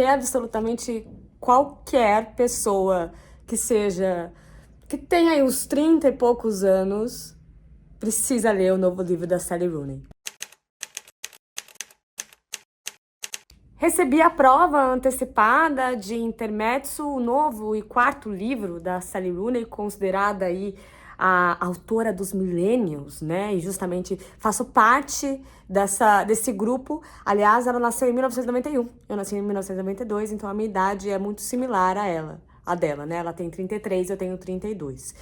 porque absolutamente qualquer pessoa que tenha aí uns 30 e poucos anos, precisa ler o novo livro da Sally Rooney. Recebi a prova antecipada de Intermezzo, o novo e quarto livro da Sally Rooney, considerada aí a autora dos millennials, né? E justamente faço parte desse grupo. Aliás, ela nasceu em 1991, eu nasci em 1992, então a minha idade é muito similar a dela, né? Ela tem 33, eu tenho 32.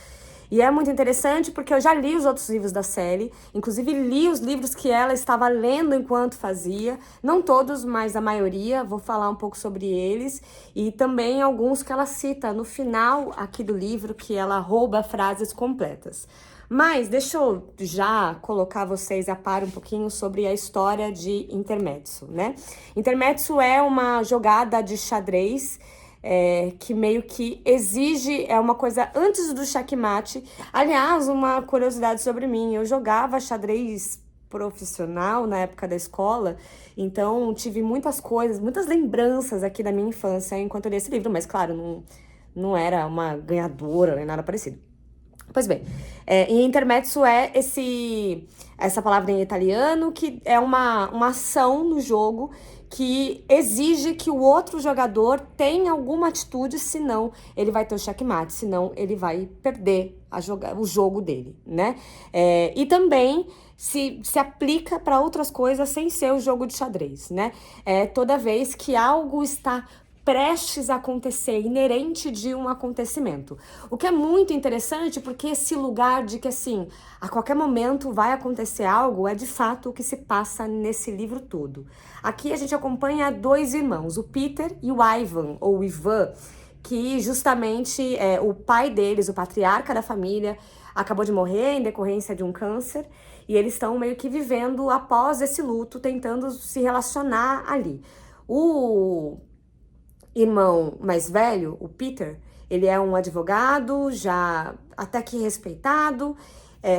E é muito interessante porque eu já li os outros livros da Sally, inclusive li os livros que ela estava lendo enquanto fazia, não todos, mas a maioria, vou falar um pouco sobre eles, e também alguns que ela cita no final aqui do livro, que ela rouba frases completas. Mas deixa eu já colocar vocês a par um pouquinho sobre a história de Intermezzo, né? Intermezzo é uma jogada de xadrez que meio que exige, é uma coisa antes do checkmate. Aliás, uma curiosidade sobre mim, eu jogava xadrez profissional na época da escola, então tive muitas coisas, muitas lembranças aqui da minha infância enquanto eu li esse livro, mas claro, não era uma ganhadora nem nada parecido. Pois bem, em intermezzo é essa palavra em italiano, que é uma ação no jogo que exige que o outro jogador tenha alguma atitude, senão ele vai ter o checkmate, senão ele vai perder o jogo dele, né? E também se aplica para outras coisas sem ser o jogo de xadrez, né? Toda vez que algo está prestes a acontecer, inerente de um acontecimento. O que é muito interessante, porque esse lugar de que, assim, a qualquer momento vai acontecer algo, é de fato o que se passa nesse livro todo. Aqui a gente acompanha dois irmãos, o Peter e o Ivan, ou Ivan, que justamente o pai deles, o patriarca da família, acabou de morrer em decorrência de um câncer, e eles estão meio que vivendo após esse luto, tentando se relacionar ali. O irmão mais velho, o Peter, ele é um advogado já até que respeitado,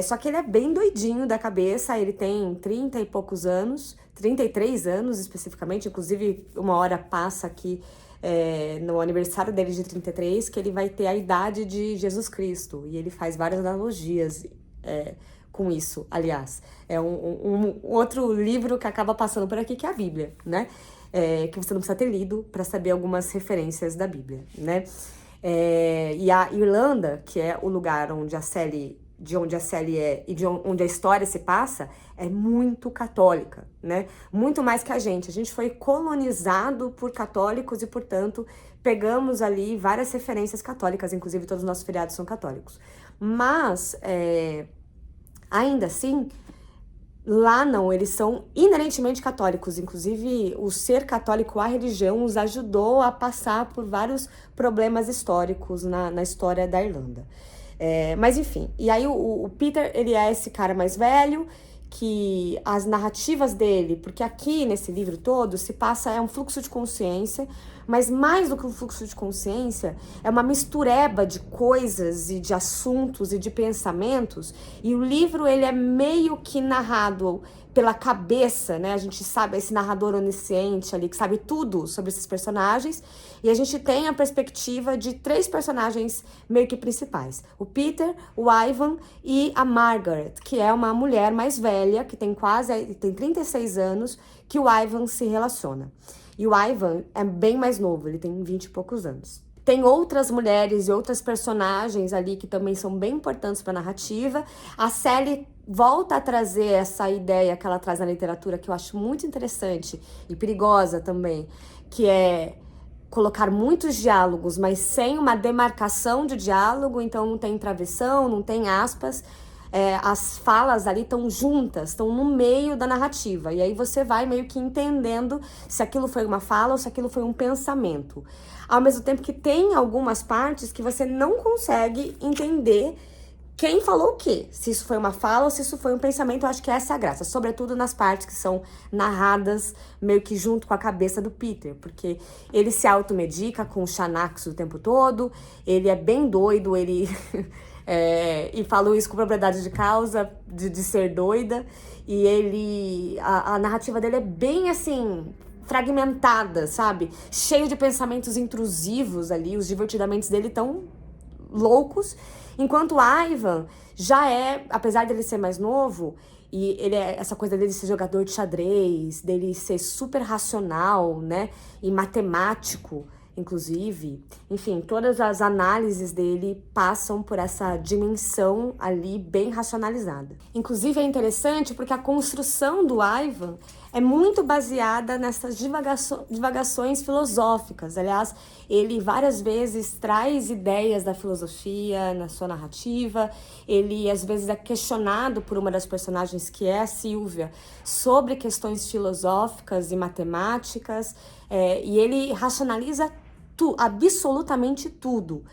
só que ele é bem doidinho da cabeça, ele tem 30 e poucos anos, 33 anos especificamente, inclusive uma hora passa aqui no aniversário dele de 33, que ele vai ter a idade de Jesus Cristo, e ele faz várias analogias com isso, aliás. É um outro livro que acaba passando por aqui, que é a Bíblia, né? Que você não precisa ter lido para saber algumas referências da Bíblia, né? E a Irlanda, que é o lugar onde a Sally é e onde a história se passa, é muito católica, né? Muito mais que a gente. A gente foi colonizado por católicos e, portanto, pegamos ali várias referências católicas, inclusive todos os nossos feriados são católicos. Mas, ainda assim, lá não, eles são inerentemente católicos, inclusive o ser católico, a religião, os ajudou a passar por vários problemas históricos na história da Irlanda. Mas enfim, e aí o Peter, ele é esse cara mais velho, que as narrativas dele, porque aqui nesse livro todo se passa, é um fluxo de consciência, mas mais do que um fluxo de consciência, é uma mistureba de coisas e de assuntos e de pensamentos, e o livro ele é meio que narrado pela cabeça, né? A gente sabe, esse narrador onisciente ali, que sabe tudo sobre esses personagens, e a gente tem a perspectiva de três personagens meio que principais: o Peter, o Ivan e a Margaret, que é uma mulher mais velha, que tem 36 anos, que o Ivan se relaciona. E o Ivan é bem mais novo, ele tem 20 e poucos anos. Tem outras mulheres e outras personagens ali que também são bem importantes para a narrativa. A Sally volta a trazer essa ideia que ela traz na literatura, que eu acho muito interessante e perigosa também, que é colocar muitos diálogos, mas sem uma demarcação de diálogo, então não tem travessão, não tem aspas. As falas ali estão juntas, estão no meio da narrativa, e aí você vai meio que entendendo se aquilo foi uma fala ou se aquilo foi um pensamento. Ao mesmo tempo que tem algumas partes que você não consegue entender quem falou o quê, se isso foi uma fala ou se isso foi um pensamento. Eu acho que essa é a graça, sobretudo nas partes que são narradas meio que junto com a cabeça do Peter, porque ele se automedica com o Xanax o tempo todo, ele é bem doido, ele... e falo isso com propriedade de causa, de ser doida, e a narrativa dele é bem assim, fragmentada, sabe? Cheio de pensamentos intrusivos ali, os divertidamentos dele tão loucos, enquanto o Ivan já é, apesar dele ser mais novo, e ele é essa coisa dele ser jogador de xadrez, dele ser super racional, né, e matemático, inclusive. Enfim, todas as análises dele passam por essa dimensão ali bem racionalizada. Inclusive é interessante porque a construção do Ivan é muito baseada nessas divagações filosóficas. Aliás, ele várias vezes traz ideias da filosofia na sua narrativa. Ele, às vezes, é questionado por uma das personagens, que é a Silvia, sobre questões filosóficas e matemáticas. E ele racionaliza absolutamente tudo.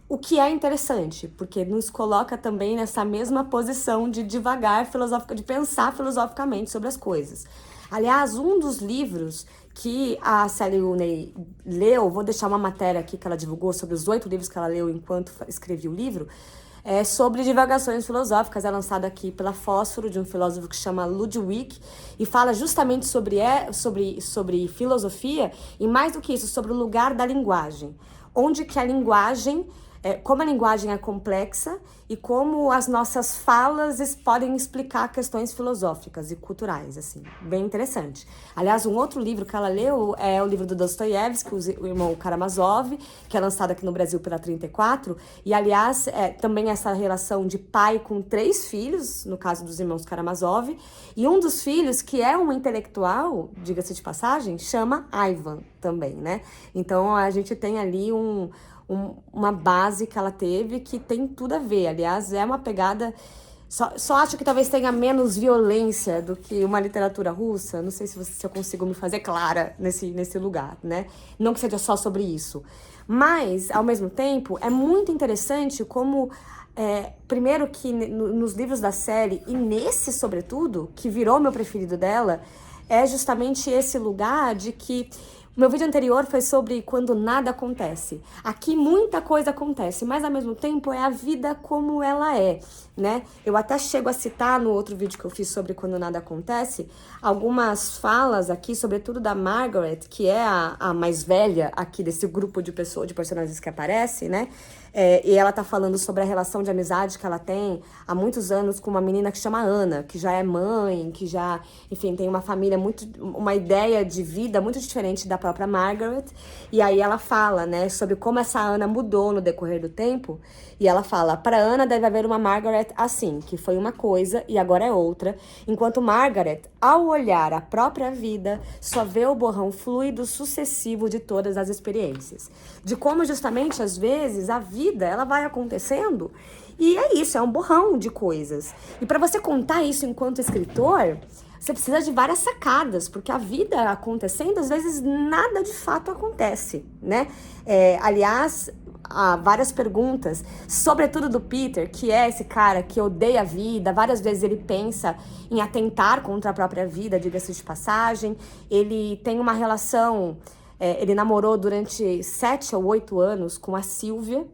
O que é interessante, porque nos coloca também nessa mesma posição de divagar filosófica, de pensar filosoficamente sobre as coisas. Aliás, um dos livros que a Sally Rooney leu, vou deixar uma matéria aqui que ela divulgou sobre os 8 livros que ela leu enquanto escrevia o livro, é sobre divagações filosóficas, é lançado aqui pela Fósforo, de um filósofo que chama Ludwig, e fala justamente sobre filosofia, e mais do que isso, sobre o lugar da linguagem. Onde que a linguagem, como a linguagem é complexa e como as nossas falas podem explicar questões filosóficas e culturais, assim, bem interessante. Aliás, um outro livro que ela leu é o livro do Dostoiévski, o Irmão Karamazov, que é lançado aqui no Brasil pela 34, e aliás, também essa relação de pai com 3 filhos, no caso dos irmãos Karamazov, e um dos filhos, que é um intelectual, diga-se de passagem, chama Ivan também, né? Então a gente tem ali uma base que ela teve que tem tudo a ver. Aliás, é uma pegada... Só acho que talvez tenha menos violência do que uma literatura russa. Não sei se eu consigo me fazer clara nesse lugar, né? Não que seja só sobre isso. Mas, ao mesmo tempo, é muito interessante como... primeiro que nos livros da série, e nesse, sobretudo, que virou meu preferido dela, é justamente esse lugar de que... O meu vídeo anterior foi sobre quando nada acontece. Aqui muita coisa acontece, mas ao mesmo tempo é a vida como ela é, né? Eu até chego a citar no outro vídeo que eu fiz sobre quando nada acontece, algumas falas aqui, sobretudo da Margaret, que é a mais velha aqui desse grupo de personagens que aparece, né? E ela tá falando sobre a relação de amizade que ela tem há muitos anos com uma menina que chama Ana, que já é mãe, que já, enfim, tem uma família uma ideia de vida muito diferente da própria Margaret. E aí ela fala, né, sobre como essa Ana mudou no decorrer do tempo. E ela fala, para Ana deve haver uma Margaret assim, que foi uma coisa e agora é outra, enquanto Margaret, ao olhar a própria vida, só vê o borrão fluido sucessivo de todas as experiências. De como justamente, às vezes, a vida, ela vai acontecendo e é isso, é um borrão de coisas. E para você contar isso enquanto escritor, você precisa de várias sacadas, porque a vida acontecendo, às vezes nada de fato acontece, né? Aliás, há várias perguntas, sobretudo do Peter, que é esse cara que odeia a vida, várias vezes ele pensa em atentar contra a própria vida, diga-se de passagem. Ele tem uma relação, ele namorou durante 7 ou 8 anos com a Silvia,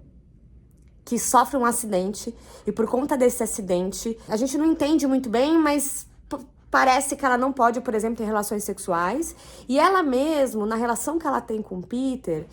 que sofre um acidente, e por conta desse acidente, a gente não entende muito bem, mas parece que ela não pode, por exemplo, ter relações sexuais, e ela mesmo, na relação que ela tem com o Peter,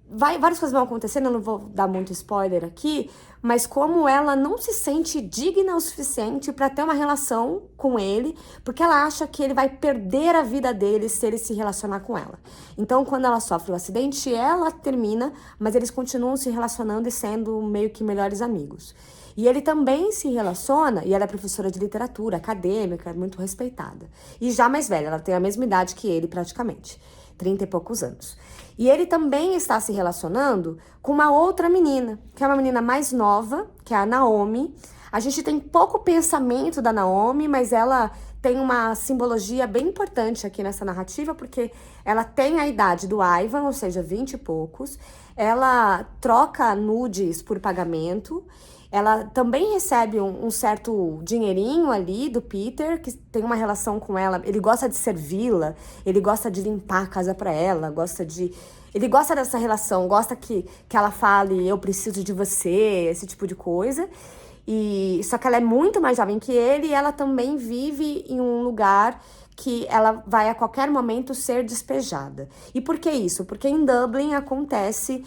várias coisas vão acontecendo, eu não vou dar muito spoiler aqui, mas como ela não se sente digna o suficiente para ter uma relação com ele, porque ela acha que ele vai perder a vida dele se ele se relacionar com ela. Então, quando ela sofre o acidente, ela termina, mas eles continuam se relacionando e sendo meio que melhores amigos. E ele também se relaciona, e ela é professora de literatura, acadêmica, muito respeitada. E já mais velha, ela tem a mesma idade que ele praticamente, 30 e poucos anos. E ele também está se relacionando com uma outra menina, que é uma menina mais nova, que é a Naomi. A gente tem pouco pensamento da Naomi, mas ela tem uma simbologia bem importante aqui nessa narrativa, porque ela tem a idade do Ivan, ou seja, 20 e poucos. Ela troca nudes por pagamento. Ela também recebe um certo dinheirinho ali do Peter, que tem uma relação com ela. Ele gosta de servi-la, ele gosta de limpar a casa pra ela, ele gosta dessa relação, gosta que ela fale, eu preciso de você, esse tipo de coisa. Só que ela é muito mais jovem que ele, e ela também vive em um lugar que ela vai a qualquer momento ser despejada. E por que isso? Porque em Dublin acontece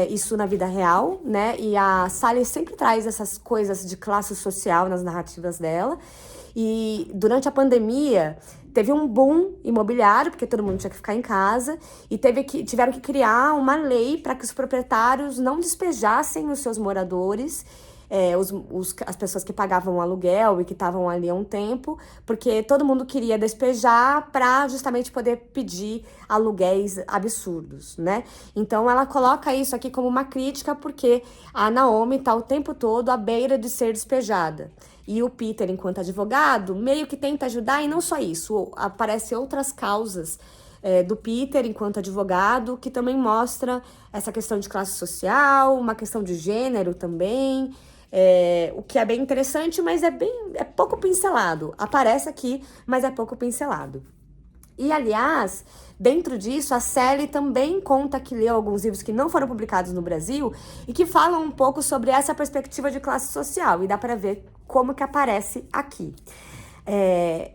isso na vida real, né? E a Sally sempre traz essas coisas de classe social nas narrativas dela. E durante a pandemia teve um boom imobiliário, porque todo mundo tinha que ficar em casa, e tiveram que criar uma lei para que os proprietários não despejassem os seus moradores, as pessoas que pagavam o aluguel e que estavam ali há um tempo, porque todo mundo queria despejar para justamente poder pedir aluguéis absurdos, né? Então ela coloca isso aqui como uma crítica, porque a Naomi tá o tempo todo à beira de ser despejada. E o Peter, enquanto advogado, meio que tenta ajudar, e não só isso, aparecem outras causas do Peter enquanto advogado, que também mostra essa questão de classe social, uma questão de gênero também, o que é bem interessante, mas é pouco pincelado. Aparece aqui, mas é pouco pincelado. E, aliás, dentro disso, a Sally também conta que leu alguns livros que não foram publicados no Brasil e que falam um pouco sobre essa perspectiva de classe social, e dá para ver como que aparece aqui.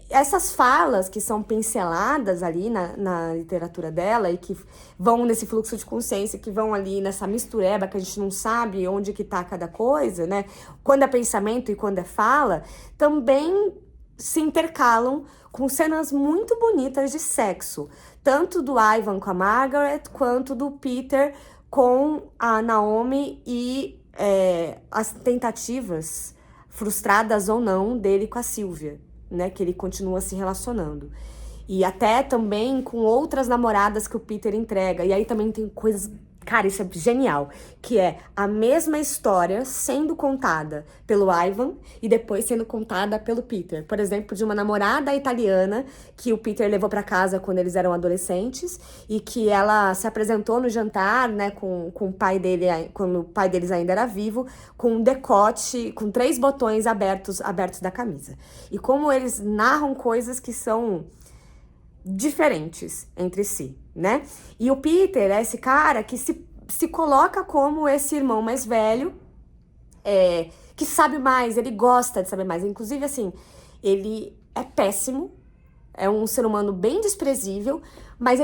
Essas falas que são pinceladas ali na literatura dela e que vão nesse fluxo de consciência, que vão ali nessa mistureba que a gente não sabe onde que tá cada coisa, né? Quando é pensamento e quando é fala, também se intercalam com cenas muito bonitas de sexo, tanto do Ivan com a Margaret, quanto do Peter com a Naomi e as tentativas, frustradas ou não, dele com a Sylvia, né, que ele continua se relacionando. E até também com outras namoradas que o Peter entrega. E aí também tem coisas... Cara, isso é genial. Que é a mesma história sendo contada pelo Ivan e depois sendo contada pelo Peter. Por exemplo, de uma namorada italiana que o Peter levou pra casa quando eles eram adolescentes e que ela se apresentou no jantar, né, com o pai dele, quando o pai deles ainda era vivo, com um decote, com 3 botões abertos da camisa. E como eles narram coisas que são diferentes entre si, né? E o Peter é esse cara que se coloca como esse irmão mais velho, que sabe mais, ele gosta de saber mais. Inclusive, assim, ele é péssimo, é um ser humano bem desprezível, mas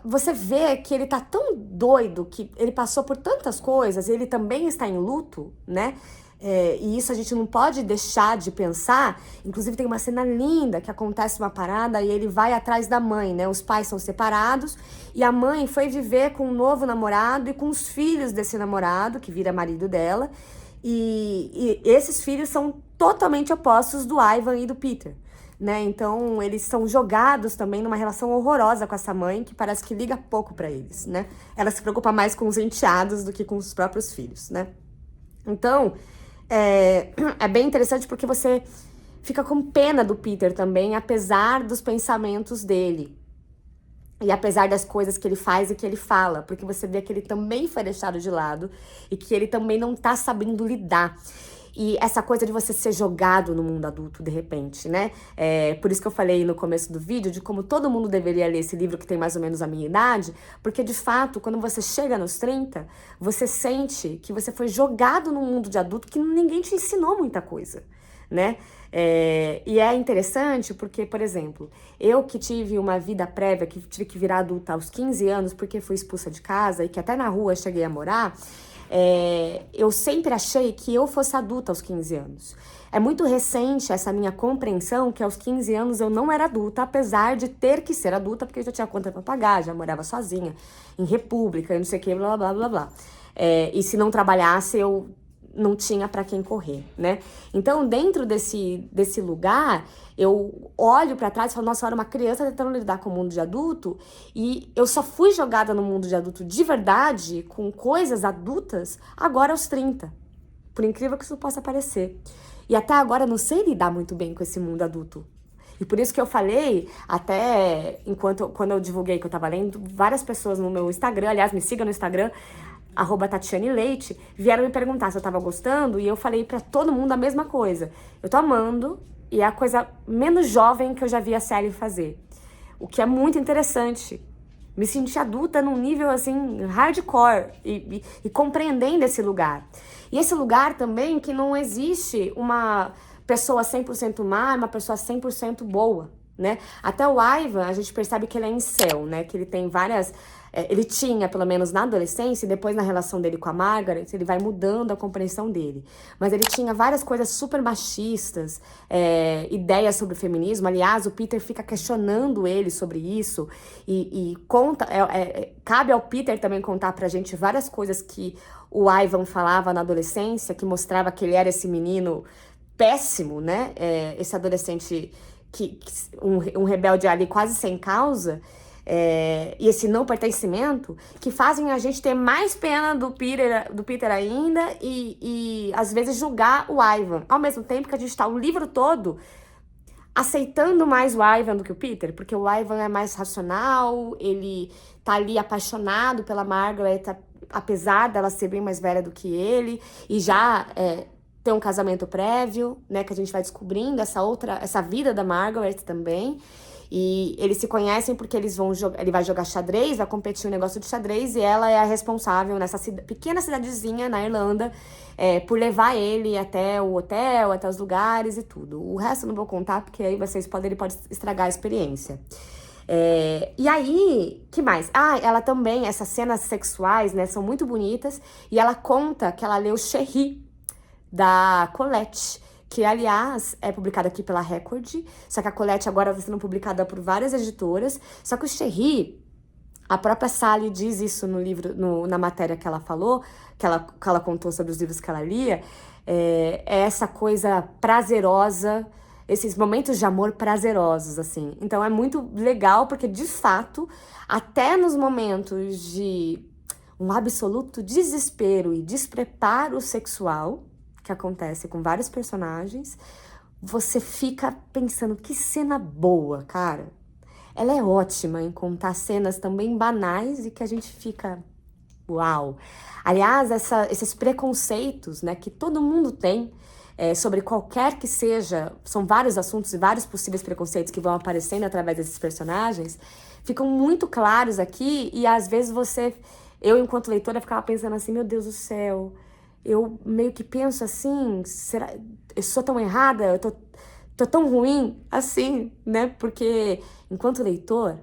você vê que ele tá tão doido, que ele passou por tantas coisas, ele também está em luto, né? E isso a gente não pode deixar de pensar. Inclusive tem uma cena linda que acontece uma parada e ele vai atrás da mãe, né? Os pais são separados e a mãe foi viver com um novo namorado e com os filhos desse namorado, que vira marido dela. E esses filhos são totalmente opostos do Ivan e do Peter, né? Então eles são jogados também numa relação horrorosa com essa mãe, que parece que liga pouco pra eles, né? Ela se preocupa mais com os enteados do que com os próprios filhos, né? Então... É bem interessante porque você fica com pena do Peter também, apesar dos pensamentos dele. E apesar das coisas que ele faz e que ele fala, porque você vê que ele também foi deixado de lado e que ele também não tá sabendo lidar. E essa coisa de você ser jogado no mundo adulto, de repente, né? Por isso que eu falei no começo do vídeo de como todo mundo deveria ler esse livro que tem mais ou menos a minha idade, porque, de fato, quando você chega nos 30, você sente que você foi jogado no mundo de adulto que ninguém te ensinou muita coisa, né? E é interessante porque, por exemplo, eu que tive uma vida prévia, que tive que virar adulta aos 15 anos porque fui expulsa de casa e que até na rua cheguei a morar... eu sempre achei que eu fosse adulta aos 15 anos. É muito recente essa minha compreensão que aos 15 anos eu não era adulta, apesar de ter que ser adulta, porque eu já tinha conta pra pagar, já morava sozinha, em república, não sei o que, blá, blá, blá, blá. E se não trabalhasse, eu não tinha pra quem correr, né? Então, dentro desse lugar, eu olho pra trás e falo, nossa, eu era uma criança tentando lidar com o mundo de adulto e eu só fui jogada no mundo de adulto de verdade, com coisas adultas, agora aos 30. Por incrível que isso possa parecer. E até agora eu não sei lidar muito bem com esse mundo adulto. E por isso que eu falei, até quando eu divulguei que eu tava lendo, várias pessoas no meu Instagram, aliás, me siga no Instagram, @TatianeLeite, vieram me perguntar se eu tava gostando, e eu falei pra todo mundo a mesma coisa. Eu tô amando, e é a coisa menos jovem que eu já vi a Sally fazer. O que é muito interessante. Me senti adulta num nível, assim, hardcore, e compreendendo esse lugar. E esse lugar também que não existe uma pessoa 100% má e uma pessoa 100% boa, né? Até o Ivan, a gente percebe que ele é incel, né? Que ele tem várias... ele tinha, pelo menos na adolescência, e depois na relação dele com a Margaret, ele vai mudando a compreensão dele. Mas ele tinha várias coisas super machistas, ideias sobre o feminismo. Aliás, o Peter fica questionando ele sobre isso e conta... cabe ao Peter também contar pra gente várias coisas que o Ivan falava na adolescência, que mostrava que ele era esse menino péssimo, né? Esse adolescente... um rebelde ali quase sem causa, e esse não pertencimento, que fazem a gente ter mais pena do Peter ainda e às vezes julgar o Ivan, ao mesmo tempo que a gente tá o livro todo aceitando mais o Ivan do que o Peter, porque o Ivan é mais racional, ele tá ali apaixonado pela Margaret, apesar dela ser bem mais velha do que ele, e já ter um casamento prévio, né, que a gente vai descobrindo essa vida da Margaret também. E eles se conhecem porque ele vai jogar xadrez, vai competir um negócio de xadrez, e ela é a responsável nessa pequena cidadezinha na Irlanda por levar ele até o hotel, até os lugares e tudo. O resto eu não vou contar, porque aí ele pode estragar a experiência. E aí, que mais? Ela também, essas cenas sexuais, né, são muito bonitas, e ela conta que ela leu Cherry, da Colette, que, aliás, é publicada aqui pela Record, só que a Colette agora está sendo publicada por várias editoras, só que o Cherry, a própria Sally diz isso no livro, na matéria que ela falou, que ela contou sobre os livros que ela lia, é essa coisa prazerosa, esses momentos de amor prazerosos, assim. Então é muito legal, porque, de fato, até nos momentos de um absoluto desespero e despreparo sexual, que acontece com vários personagens, você fica pensando, que cena boa, cara. Ela é ótima em contar cenas também banais e que a gente fica, uau. Aliás, esses preconceitos, né, que todo mundo tem sobre qualquer que seja, são vários assuntos e vários possíveis preconceitos que vão aparecendo através desses personagens, ficam muito claros aqui, e às vezes eu enquanto leitora ficava pensando assim, meu Deus do céu, eu meio que penso assim, será, eu sou tão errada, eu tô tão ruim assim, né? Porque enquanto leitor,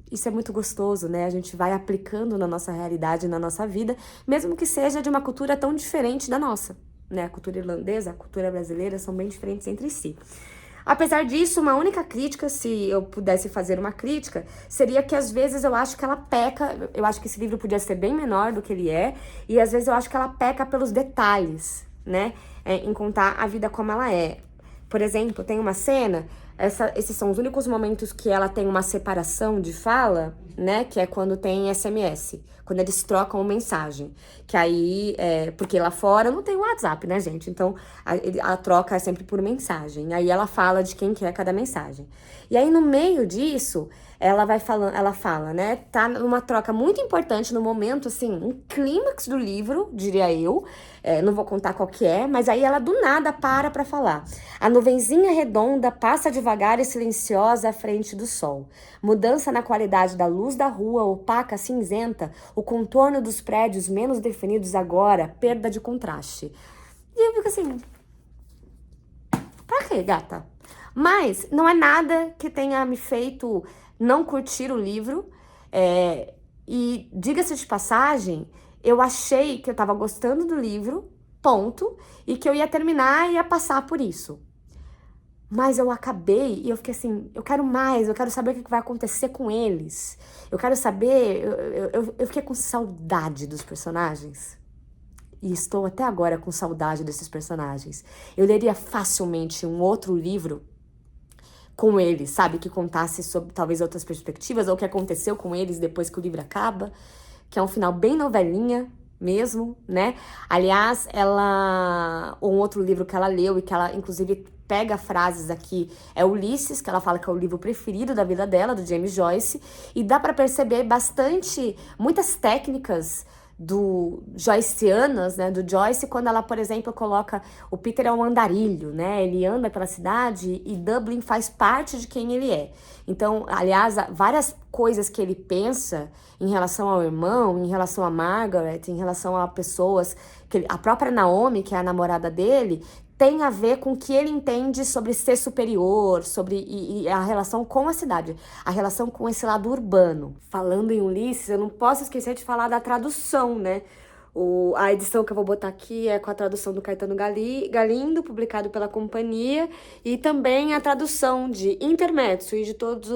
isso é muito gostoso, né? A gente vai aplicando na nossa realidade, na nossa vida, mesmo que seja de uma cultura tão diferente da nossa, né? A cultura irlandesa, a cultura brasileira são bem diferentes entre si. Apesar disso, uma única crítica, se eu pudesse fazer uma crítica, seria que às vezes eu acho que ela peca, eu acho que esse livro podia ser bem menor do que ele é, e às vezes eu acho que ela peca pelos detalhes, né, em contar a vida como ela é. Por exemplo, tem uma cena, esses são os únicos momentos que ela tem uma separação de fala, né, que é quando tem SMS, quando eles trocam mensagem, que aí, porque lá fora não tem WhatsApp, né, gente, então a troca é sempre por mensagem, aí ela fala de quem que é cada mensagem. E aí no meio disso, ela fala, né, tá numa troca muito importante no momento, assim, um clímax do livro, diria eu, não vou contar qual que é, mas aí ela do nada para falar. A nuvenzinha redonda passa devagar e silenciosa à frente do sol. Mudança na qualidade da luz da rua, opaca, cinzenta, o contorno dos prédios menos definidos agora, perda de contraste. E eu fico assim, pra quê, gata? Mas não é nada que tenha me feito não curtir o livro, e diga-se de passagem, eu achei que eu tava gostando do livro, ponto, e que eu ia terminar e ia passar por isso. Mas eu acabei e eu fiquei assim, eu quero mais, eu quero saber o que vai acontecer com eles. Eu quero saber, eu fiquei com saudade dos personagens. E estou até agora com saudade desses personagens. Eu leria facilmente um outro livro com eles, sabe? Que contasse sobre talvez outras perspectivas, ou o que aconteceu com eles depois que o livro acaba, que é um final bem novelinha mesmo, né? Aliás, um outro livro que ela leu e que ela, inclusive, pega frases aqui, é Ulisses, que ela fala que é o livro preferido da vida dela, do James Joyce, e dá pra perceber muitas técnicas joyceanas, né, do Joyce, quando ela, por exemplo, coloca o Peter é um andarilho, né, ele anda pela cidade e Dublin faz parte de quem ele é. Então, aliás, várias coisas que ele pensa em relação ao irmão, em relação a Margaret, em relação a pessoas, a própria Naomi, que é a namorada dele, tem a ver com o que ele entende sobre ser superior, sobre e a relação com a cidade, a relação com esse lado urbano. Falando em Ulisses, eu não posso esquecer de falar da tradução, né? A edição que eu vou botar aqui é com a tradução do Caetano Galindo, publicado pela companhia, e também a tradução de Intermezzo e de todos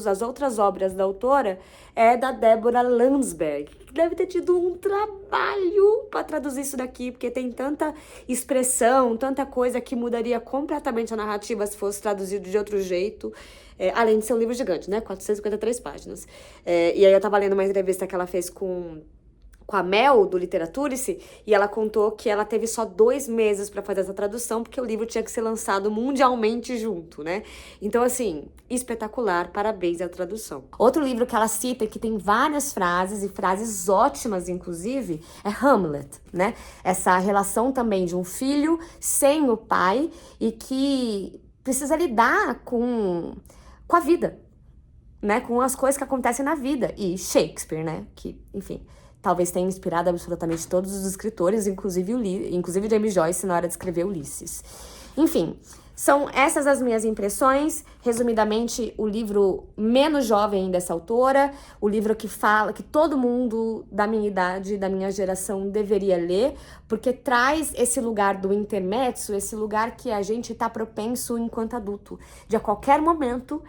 as outras obras da autora é da Débora Landsberg, que deve ter tido um trabalho para traduzir isso daqui, porque tem tanta expressão, tanta coisa que mudaria completamente a narrativa se fosse traduzido de outro jeito. Além de ser um livro gigante, né? 453 páginas. E aí eu tava lendo uma entrevista que ela fez com a Mel, do Literaturice, e ela contou que ela teve só 2 meses para fazer essa tradução, porque o livro tinha que ser lançado mundialmente junto, né? Então, assim, espetacular, parabéns à tradução. Outro livro que ela cita, que tem várias frases, e frases ótimas, inclusive, é Hamlet, né? Essa relação também de um filho sem o pai e que precisa lidar com a vida, né? Com as coisas que acontecem na vida. E Shakespeare, né? Que, enfim, talvez tenha inspirado absolutamente todos os escritores, inclusive James Joyce, na hora de escrever Ulisses. Enfim, são essas as minhas impressões. Resumidamente, o livro menos jovem dessa autora, o livro que fala que todo mundo da minha idade, da minha geração, deveria ler, porque traz esse lugar do intermezzo, esse lugar que a gente tá propenso enquanto adulto. De a qualquer momento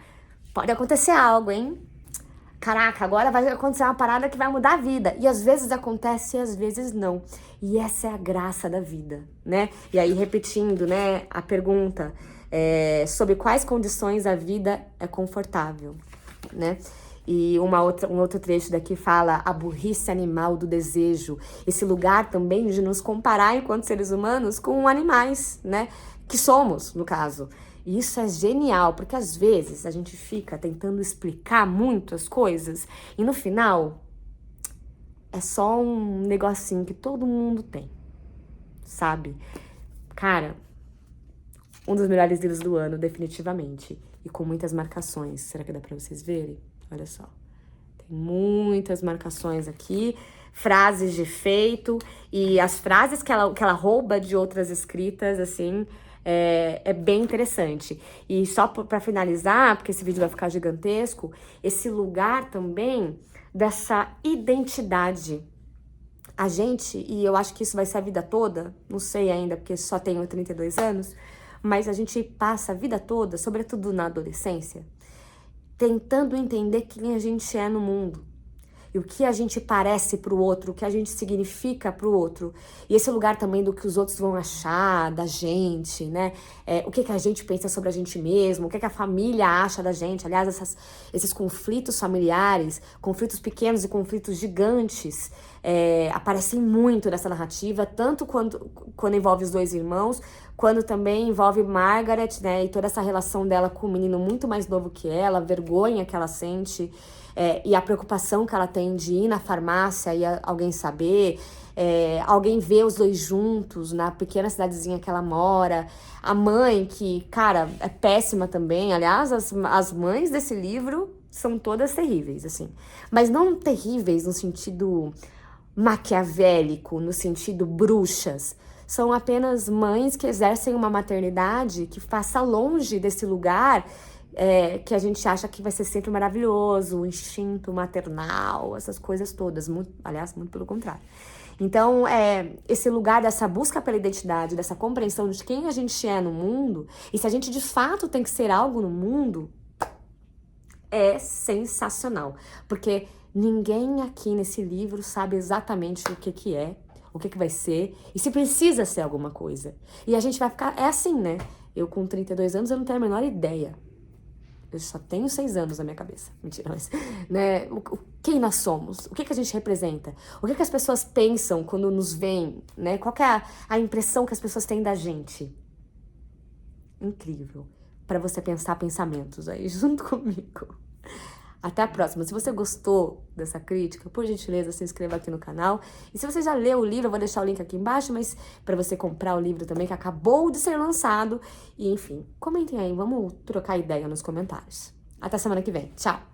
pode acontecer algo, hein? Caraca, agora vai acontecer uma parada que vai mudar a vida. E às vezes acontece e às vezes não. E essa é a graça da vida, né? E aí, repetindo, né, a pergunta, sobre quais condições a vida é confortável, né? E um outro trecho daqui fala a burrice animal do desejo. Esse lugar também de nos comparar enquanto seres humanos com animais, né? Que somos, no caso. E isso é genial, porque às vezes a gente fica tentando explicar muito as coisas e no final é só um negocinho que todo mundo tem, sabe? Cara, um dos melhores livros do ano, definitivamente. E com muitas marcações. Será que dá pra vocês verem? Olha só. Tem muitas marcações aqui, frases de efeito e as frases que ela rouba de outras escritas, assim... É bem interessante. E só para finalizar, porque esse vídeo vai ficar gigantesco, esse lugar também dessa identidade. A gente, e eu acho que isso vai ser a vida toda, não sei ainda, porque só tenho 32 anos, mas a gente passa a vida toda, sobretudo na adolescência, tentando entender quem a gente é no mundo. E o que a gente parece pro outro, o que a gente significa pro outro. E esse lugar também do que os outros vão achar da gente, né? O que a gente pensa sobre a gente mesmo, o que a família acha da gente. Aliás, esses conflitos familiares, conflitos pequenos e conflitos gigantes, aparecem muito nessa narrativa, tanto quando envolve os 2 irmãos, quando também envolve Margaret, né? E toda essa relação dela com um menino muito mais novo que ela, a vergonha que ela sente... e a preocupação que ela tem de ir na farmácia e alguém saber, alguém ver os 2 juntos na pequena cidadezinha que ela mora, a mãe que, cara, é péssima também. Aliás, as mães desse livro são todas terríveis, assim, mas não terríveis no sentido maquiavélico, no sentido bruxas. São apenas mães que exercem uma maternidade que passa longe desse lugar que a gente acha que vai ser sempre maravilhoso, o instinto maternal, essas coisas todas, aliás, muito pelo contrário. Então, esse lugar dessa busca pela identidade, dessa compreensão de quem a gente é no mundo, e se a gente de fato tem que ser algo no mundo, é sensacional. Porque ninguém aqui nesse livro sabe exatamente o que é, o que vai ser, e se precisa ser alguma coisa. E a gente vai ficar, assim, né? Eu com 32 anos, eu não tenho a menor ideia. Eu só tenho 6 anos na minha cabeça. Mentira, mas... né? Quem nós somos? O que a gente representa? O que as pessoas pensam quando nos veem? Né? Qual que é a impressão que as pessoas têm da gente? Incrível. Para você pensar pensamentos aí junto comigo. Até a próxima. Se você gostou dessa crítica, por gentileza, se inscreva aqui no canal. E se você já leu o livro, eu vou deixar o link aqui embaixo, mas para você comprar o livro também, que acabou de ser lançado. E, enfim, comentem aí, vamos trocar ideia nos comentários. Até semana que vem. Tchau!